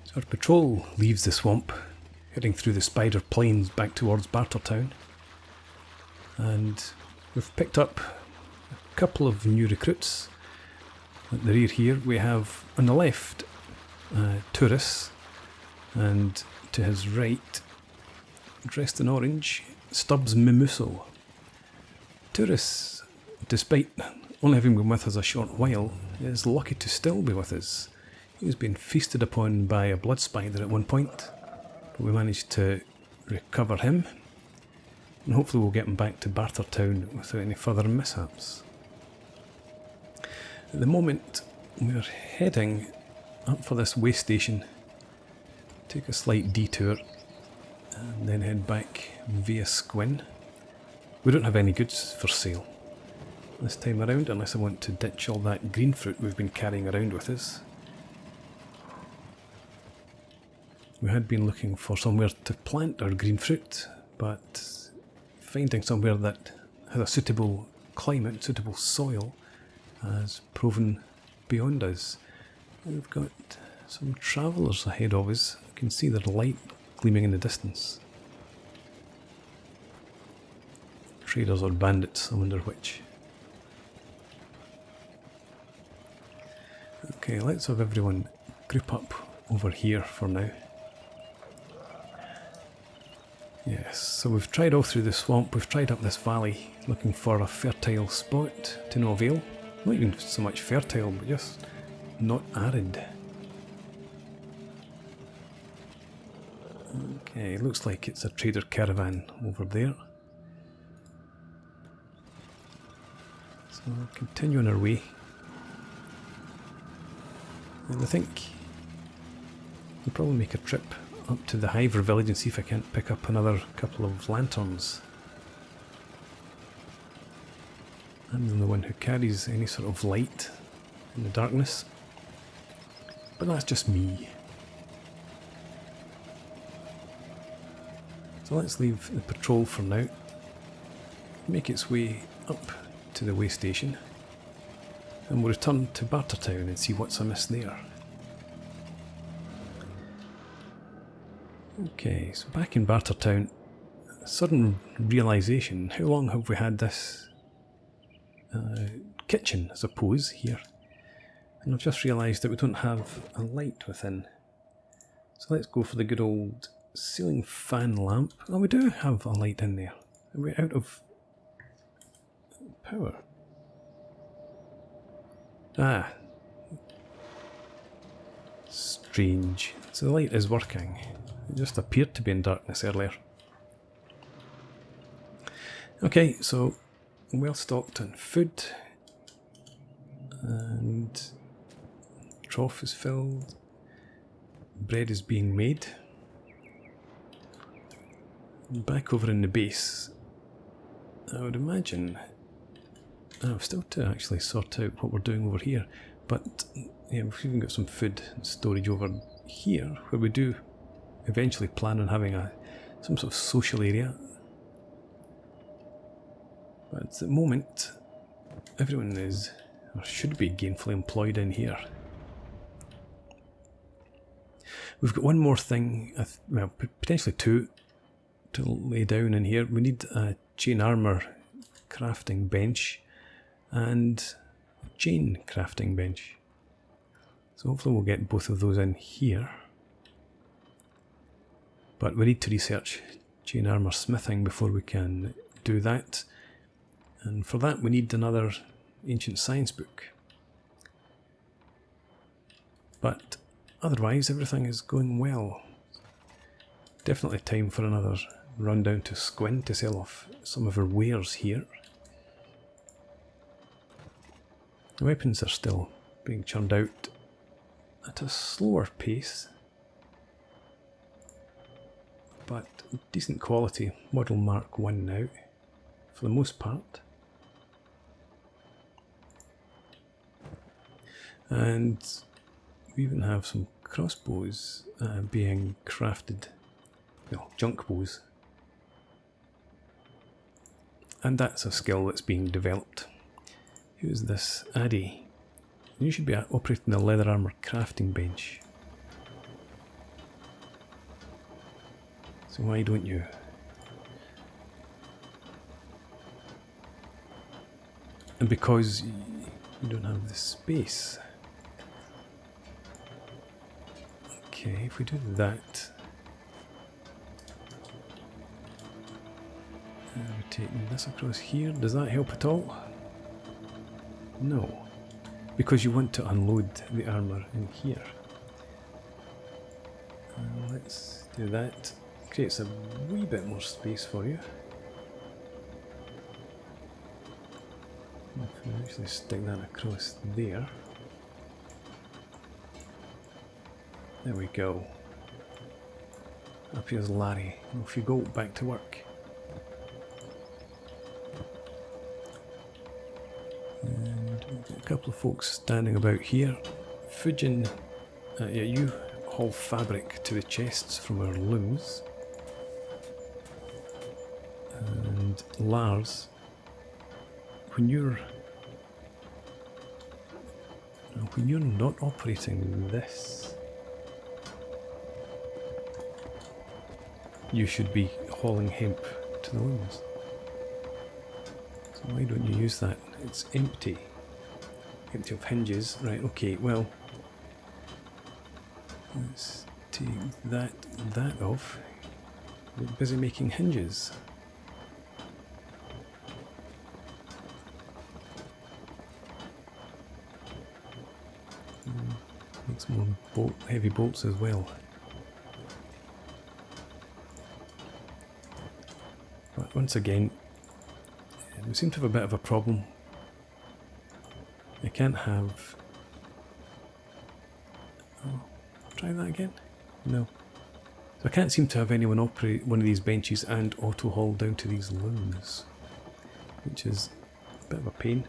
So our patrol leaves the swamp, heading through the spider plains back towards Bartertown. And we've picked up a couple of new recruits. At the rear here we have, on the left, tourists, and to his right, dressed in orange, Stubbs Mimuso. Tourists, despite only having been with us a short while, is lucky to still be with us. He was being feasted upon by a blood spider at one point, but we managed to recover him, and hopefully we'll get him back to Bartertown without any further mishaps. At the moment, we're heading up for this Waystation, take a slight detour, and then head back via Squin. We don't have any goods for sale this time around, unless I want to ditch all that green fruit we've been carrying around with us. We had been looking for somewhere to plant our green fruit, but finding somewhere that has a suitable climate, suitable soil, has proven beyond us. We've got some travellers ahead of us. You can see their light gleaming in the distance. Traders or bandits, I wonder which. Okay, let's have everyone group up over here for now. Yes, so we've tried all through the swamp, we've tried up this valley looking for a fertile spot to no avail. Not even so much fertile, but just not arid. Okay, looks like it's a trader caravan over there. So we'll continue on our way. And I think we'll probably make a trip up to the Hiver village and see if I can't pick up another couple of lanterns. I'm the one who carries any sort of light in the darkness, but that's just me. So let's leave the patrol for now, make its way up to the Waystation, and we'll return to Bartertown and see what's amiss there. Okay, so back in Bartertown, a sudden realisation, how long have we had this kitchen, I suppose, here? And I've just realised that we don't have a light within. So let's go for the good old ceiling fan lamp. Oh, we do have a light in there. Are we out of power? Ah. Strange. So the light is working. It just appeared to be in darkness earlier. Okay, so well stocked on food, and trough is filled, bread is being made. Back over in the base, I would imagine, I've still to actually sort out what we're doing over here, but yeah, we've even got some food and storage over here, where we do eventually plan on having some sort of social area. But at the moment, everyone is, or should be, gainfully employed in here. We've got one more thing, well, potentially two, to lay down in here. We need a chain armour crafting bench and a chain crafting bench. So hopefully we'll get both of those in here. But we need to research chain armour smithing before we can do that. And for that we need another ancient science book. But otherwise everything is going well. Definitely time for another run down to Squin to sell off some of our wares here. The weapons are still being churned out at a slower pace, but decent quality. Model Mark 1 now, for the most part. And we even have some crossbows being crafted, well, junk bows. And that's a skill that's being developed. Who's this? Addy. You should be operating the leather armour crafting bench. So why don't you? And because you don't have the space. Okay, if we do that, we're taking this across here. Does that help at all? No, because you want to unload the armour in here. Let's do that. Creates a wee bit more space for you. If we actually stick that across there. There we go. Up here's Larry. Off you go, back to work. And we've got a couple of folks standing about here. Fuujin, yeah, you haul fabric to the chests from our looms. And Lars, when you're not operating this, you should be hauling hemp to the looms. So why don't you use that? It's empty. Empty of hinges. Right, okay, well, let's take that off. We're busy making hinges. Makes more heavy bolts as well. But once again, we seem to have a bit of a problem. I can't have... Oh, try that again? No. So I can't seem to have anyone operate one of these benches and auto-haul down to these looms, which is a bit of a pain.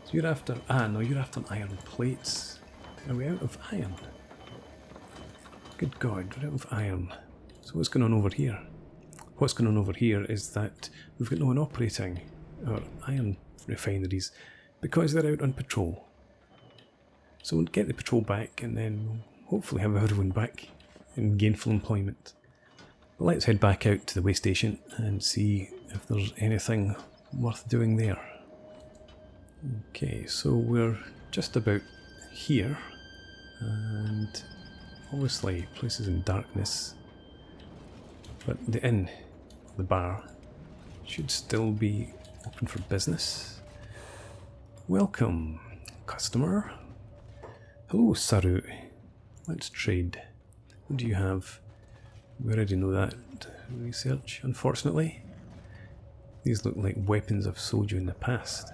So you're after... Ah, no, you're after iron plates. Are we out of iron? Good God, we're out of iron. So what's going on over here? What's going on over here is that we've got no one operating our iron refineries because they're out on patrol. So we'll get the patrol back and then we'll hopefully have everyone back in gainful employment. But let's head back out to the Waystation and see if there's anything worth doing there. Okay, so we're just about here. And obviously places in darkness, but the inn, the bar, should still be open for business. Welcome, customer. Hello, Saru. Let's trade. What do you have? We already know that. Research, unfortunately. These look like weapons I've sold you in the past.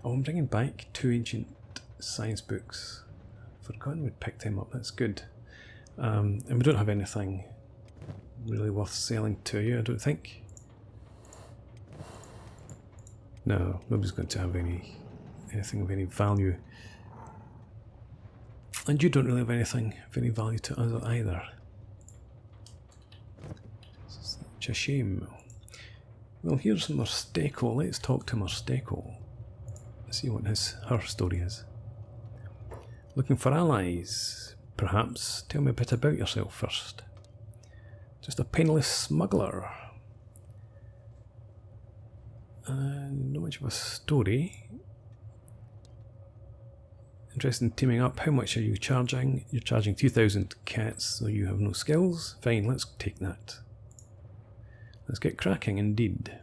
Oh, I'm bringing back 2 ancient science books. Forgotten we'd picked them up, that's good. And we don't have anything really worth selling to you, I don't think. No, nobody's going to have anything of any value. And you don't really have anything of any value to us either. Such a shame. Well, here's Mursteko. Let's talk to Mursteko. See what her story is. Looking for allies, perhaps. Tell me a bit about yourself first. Just a penniless smuggler. Not much of a story. Interested in teaming up. How much are you charging? You're charging 2,000 cats, so you have no skills. Fine, let's take that. Let's get cracking indeed.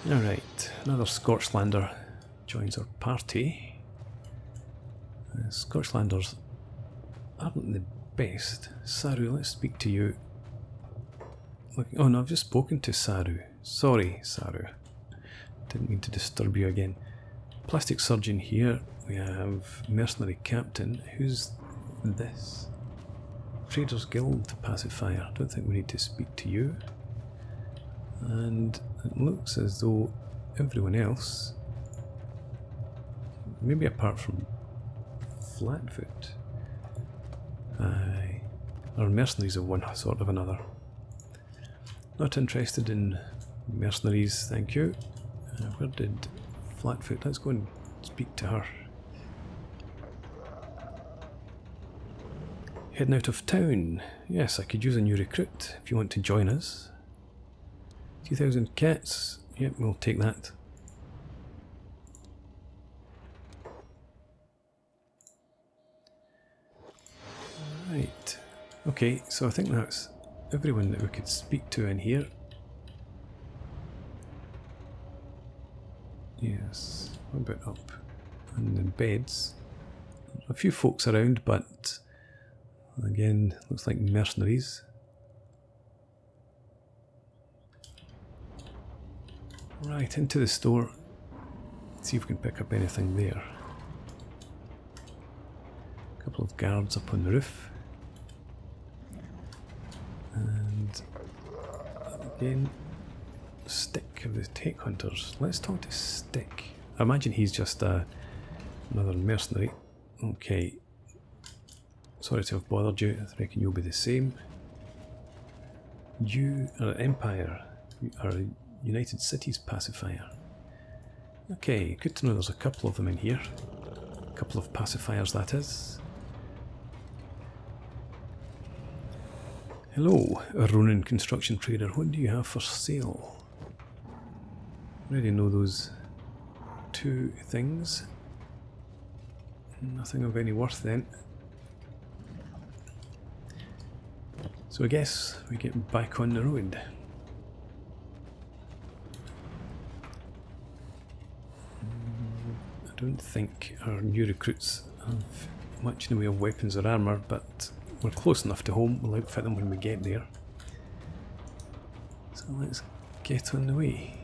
Alright, another Scotchlander joins our party. Scotchlanders aren't the best. Saru, let's speak to you. Oh no, I've just spoken to Saru. Sorry, Saru. Didn't mean to disturb you again. Plastic surgeon here. We have mercenary captain. Who's this? Traders Guild pacifier. Don't think we need to speak to you. And it looks as though everyone else, maybe apart from Flatfoot, are mercenaries of one sort of another. Not interested in mercenaries, thank you. Where did Flatfoot. Let's go and speak to her. Heading out of town. Yes, I could use a new recruit if you want to join us. 2,000 cats. Yep, we'll take that. Right. Okay, so I think that's everyone that we could speak to in here. Yes, what about up in the beds? A few folks around, but again, looks like mercenaries. Right, into the store. Let's see if we can pick up anything there. A couple of guards up on the roof. And again, Stick of the Tech Hunters. Let's talk to Stick. I imagine he's just another mercenary. Okay. Sorry to have bothered you. I reckon you'll be the same. You are an Empire. You are a United Cities pacifier. Okay, good to know there's a couple of them in here. A couple of pacifiers, that is. Hello, a Ronin construction trader. What do you have for sale? Already know those two things. Nothing of any worth then. So I guess we get back on the road. I don't think our new recruits have much in the way of weapons or armour, but we're close enough to home. We'll outfit them when we get there. So let's get on the way.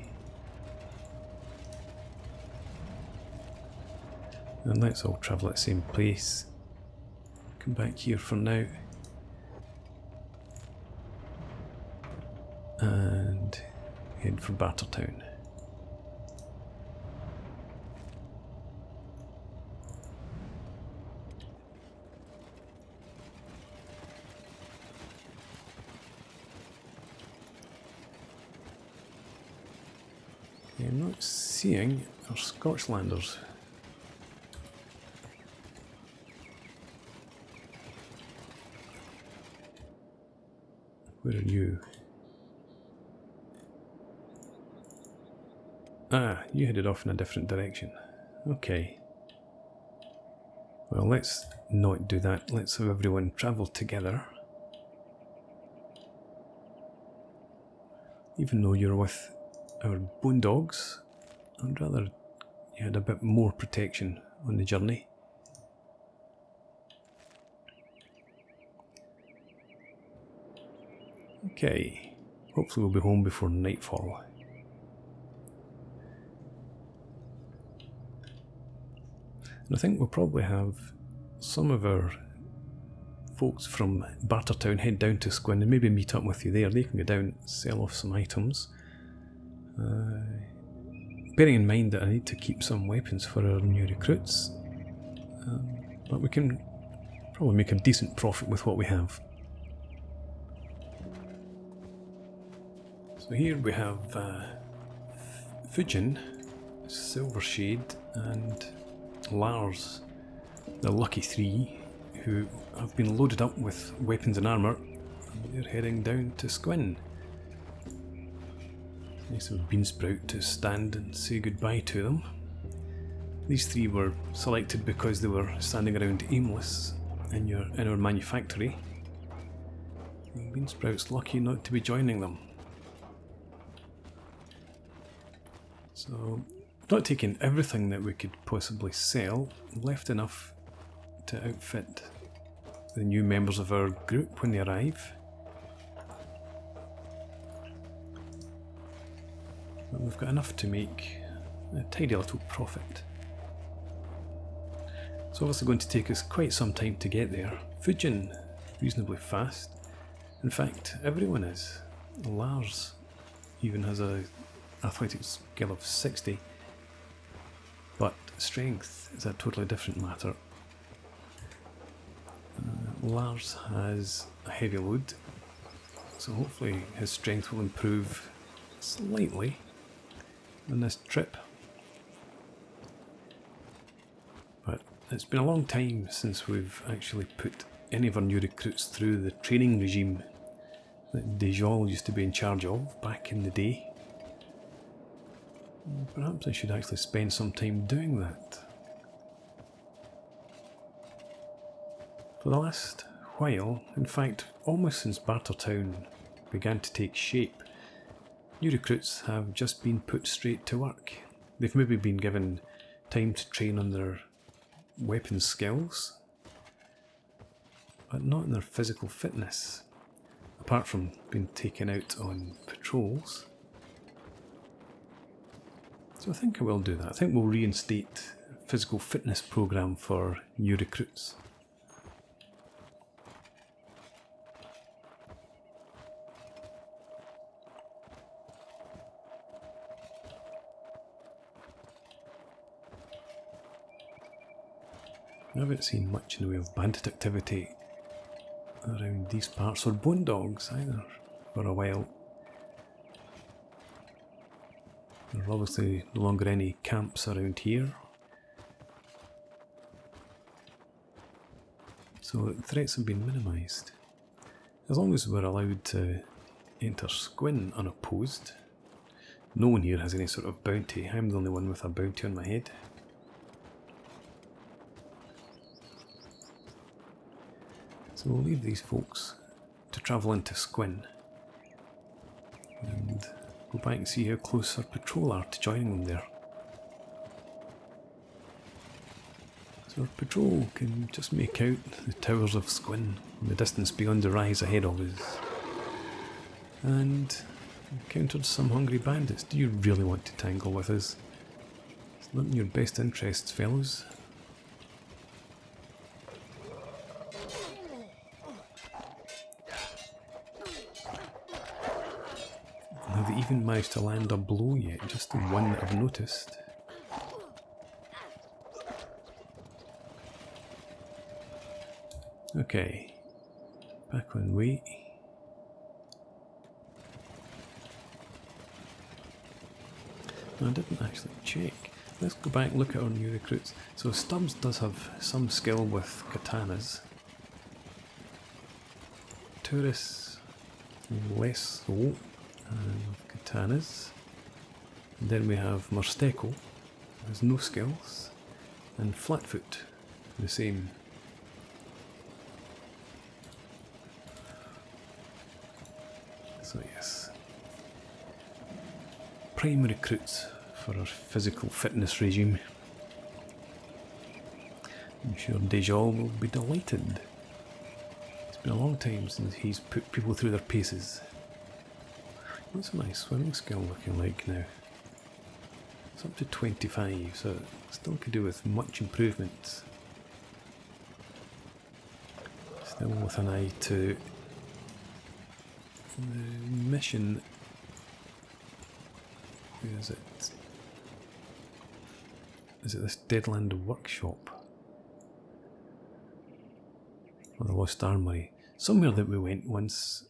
And let's all travel at the same place. Come back here for now. And head for Bartertown. I'm not seeing our Scotchlanders. Where are you? Ah, you headed off in a different direction. Okay. Well, let's not do that. Let's have everyone travel together. Even though you're with our bone dogs, I'd rather you had a bit more protection on the journey. Okay, hopefully we'll be home before nightfall. And I think we'll probably have some of our folks from Bartertown head down to Squin and maybe meet up with you there. They can go down, sell off some items. Bearing in mind that I need to keep some weapons for our new recruits, but we can probably make a decent profit with what we have. So here we have Fuujin, Silvershade and Lars, the lucky three who have been loaded up with weapons and armour, and they're heading down to Squin. Nice of Beansprout to stand and say goodbye to them. These three were selected because they were standing around aimless in our manufactory. And Beansprout's lucky not to be joining them. So, not taking everything that we could possibly sell, left enough to outfit the new members of our group when they arrive. But we've got enough to make a tidy little profit. It's obviously going to take us quite some time to get there. Fuujin, reasonably fast. In fact, everyone is. Lars even has a athletics skill of 60. But strength is a totally different matter. Lars has a heavy load, so hopefully his strength will improve slightly on this trip. It's been a long time since we've actually put any of our new recruits through the training regime that Dejol used to be in charge of back in the day. Perhaps I should actually spend some time doing that. For the last while, in fact almost since Bartertown began to take shape, new recruits have just been put straight to work. They've maybe been given time to train on their weapon skills, but not in their physical fitness, apart from being taken out on patrols. So I think I will do that. I think we'll reinstate a physical fitness program for new recruits. I haven't seen much in the way of bandit activity around these parts, or bone dogs either, for a while. There are obviously no longer any camps around here, so threats have been minimised. As long as we're allowed to enter Squin unopposed. No one here has any sort of bounty. I'm the only one with a bounty on my head. So we'll leave these folks to travel into Squin and go back and see how close our patrol are to joining them there. So our patrol can just make out the towers of Squin in the distance beyond the rise ahead of us, and encountered some hungry bandits. Do you really want to tangle with us? It's not in your best interests, fellows. Have they even managed to land a blow yet? Just the one that I've noticed. Okay, back on way. No, I didn't actually check. Let's go back and look at our new recruits. So Stubbs does have some skill with katanas. Tourists less so. Katanas. And then we have Mursteko, has no skills, and Flatfoot, the same. So yes, prime recruits for our physical fitness regime. I'm sure Dejol will be delighted. It's been a long time since he's put people through their paces. What's my swimming skill looking like now? It's up to 25, so it still could do with much improvement. Still with an eye to the mission. Where is it? Is it this Deadland Workshop? Or the Lost Armory? Somewhere that we went once,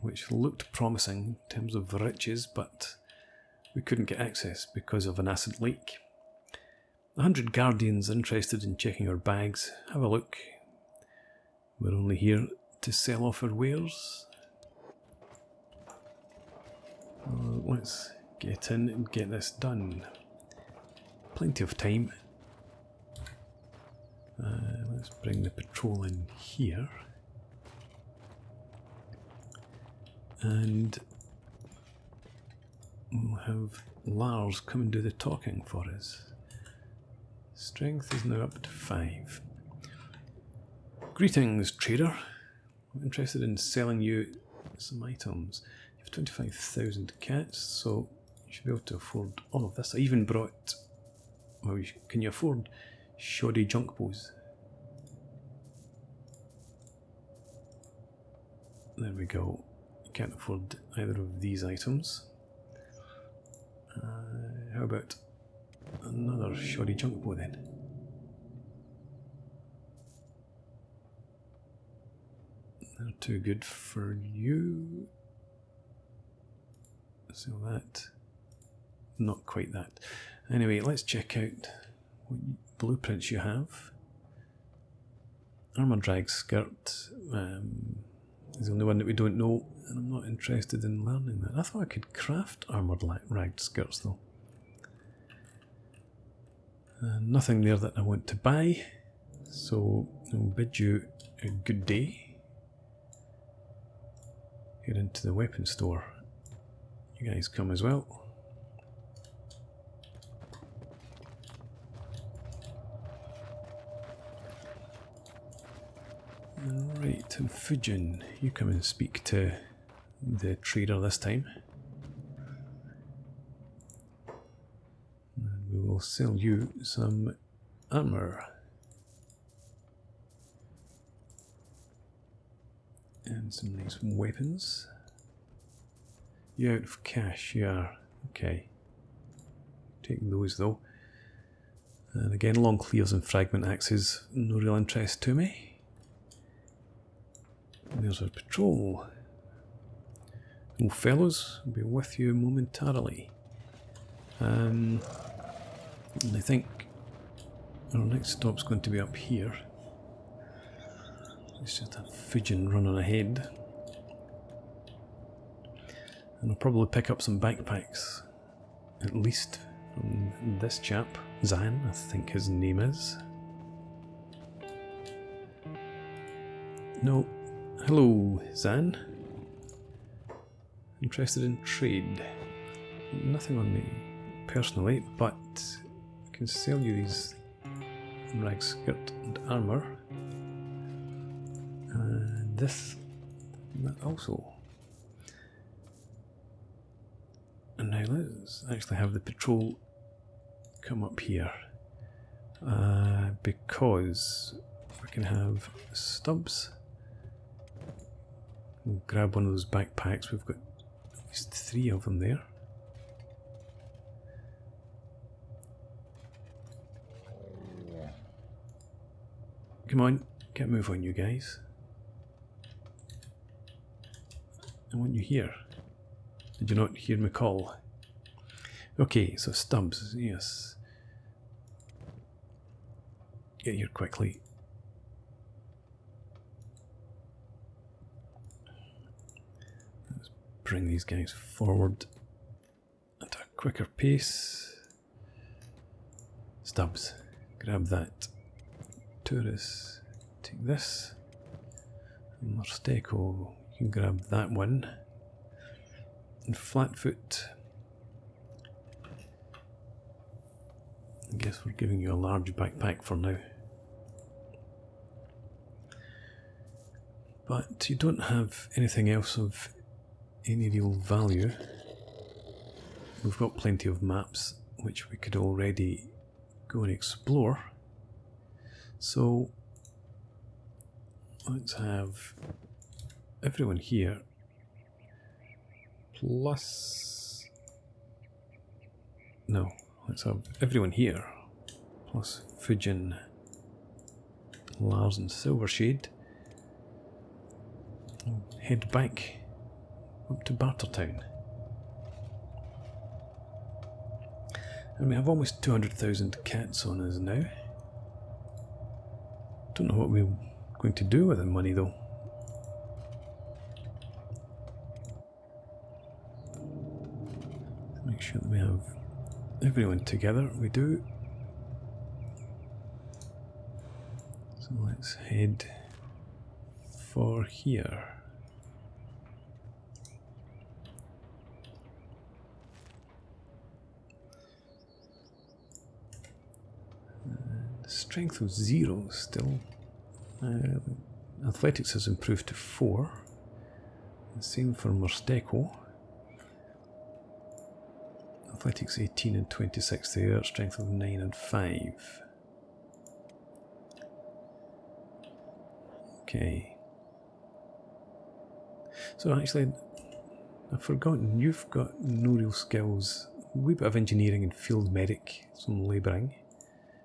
which looked promising in terms of riches, but we couldn't get access because of an acid leak. 100 guardians interested in checking our bags. Have a look. We're only here to sell off our wares. Let's get in and get this done. Plenty of time. Let's bring the patrol in here. And we'll have Lars come and do the talking for us. Strength is now up to 5. Greetings, trader. I'm interested in selling you some items. You have 25,000 cats, so you should be able to afford all of this. I even brought... Well, can you afford shoddy junk bows? There we go. You can't afford either of these items. How about another shoddy junk bow then? They're too good for you. So that, not quite that. Anyway, let's check out what blueprints you have. Armour drag skirt is the only one that we don't know, and I'm not interested in learning that. I thought I could craft armoured ragged skirts though. Nothing there that I want to buy, so I'll bid you a good day. Head into the weapon store. You guys come as well. Right, and Fuujin, you come and speak to the trader this time. And we will sell you some armour. And some nice weapons. You're out of cash, you are. Okay. Take those though. And again, long clears and fragment axes, no real interest to me. And there's our patrol. Oh, fellows, I'll be with you momentarily. And I think our next stop's going to be up here. Let's just have Fuujin running ahead. And I'll probably pick up some backpacks, at least from this chap, Zan, I think his name is. No. Hello, Zan. Interested in trade. Nothing on me personally, but I can sell you these rag skirt and armour. And this, that also. And now let's actually have the patrol come up here. Because we can have Stubbs. We'll grab one of those backpacks. We've got at least 3 of them there. Come on, get a move on you guys. I want you here. Did you not hear me call? Okay, so Stubbs, yes. Get here quickly. Let's bring these guys forward at a quicker pace. Stubbs, grab that. Tourists, take this. Morsteco, you can grab that one. And Flatfoot, I guess we're giving you a large backpack for now. But you don't have anything else of any real value. We've got plenty of maps which we could already go and explore. So let's have everyone here plus, no, let's have everyone here plus Fuujin, Lars and Silvershade. Head back up to Bartertown. And we have almost 200,000 cats on us now. Don't know what we're going to do with the money though. Make sure that we have everyone together. We do. So let's head for here. Strength of 0 still. Athletics has improved to 4. The same for Morsteco. Athletics 18 and 26 there, strength of 9 and 5. Okay. So actually, I've forgotten, you've got no real skills. A wee bit of engineering and field medic, some labouring.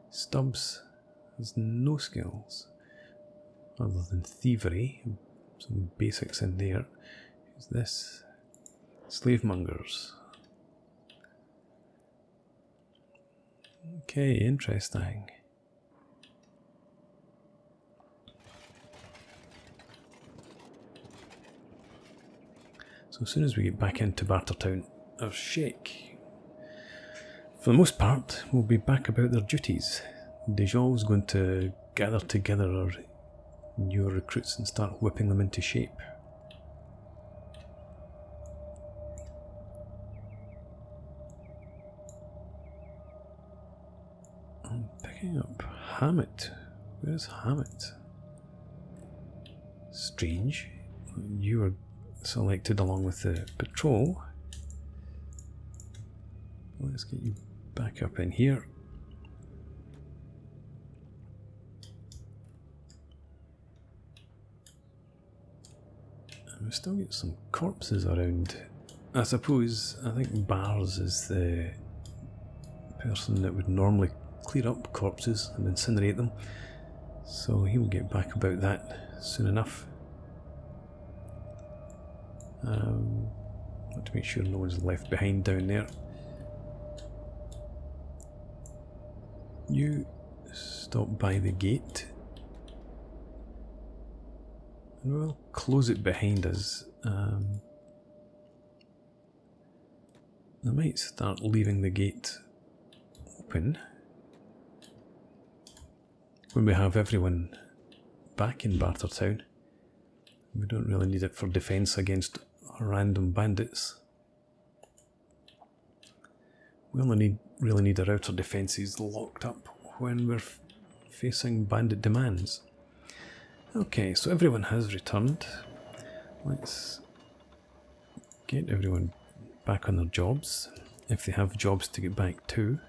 Stubbs has no skills other than thievery, some basics in there. Who's this? Slave mongers. Okay, interesting. So as soon as we get back into Bartertown, our shake, for the most part, will be back about their duties. Dejal's going to gather together our newer recruits and start whipping them into shape. I'm picking up Hammett. Where's Hammett? Strange. You were selected along with the patrol. Let's get you back up in here. And we still get some corpses around. I suppose, I think Bars is the person that would normally clear up corpses and incinerate them. So he will get back about that soon enough. Want to make sure no one's left behind down there. You stop by the gate and we'll close it behind us. I might start leaving the gate open when we have everyone back in Bartertown. We don't really need it for defence against random bandits. We only really need our outer defences locked up when we're facing bandit demands. Okay, so everyone has returned. Let's get everyone back on their jobs, if they have jobs to get back to.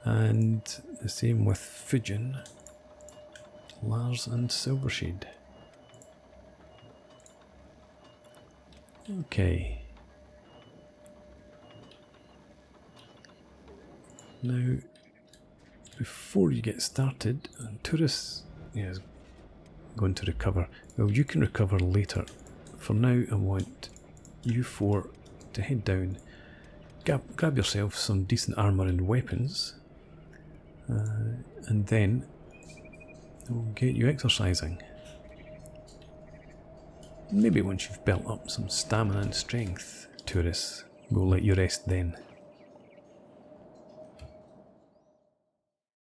And the same with Fuujin, Lars and Silvershade. Okay. Now, before you get started, tourists, is going to recover. Well, you can recover later. For now, I want you four to head down, grab yourself some decent armour and weapons, and then we'll get you exercising. Maybe once you've built up some stamina and strength, tourists, we'll let you rest then.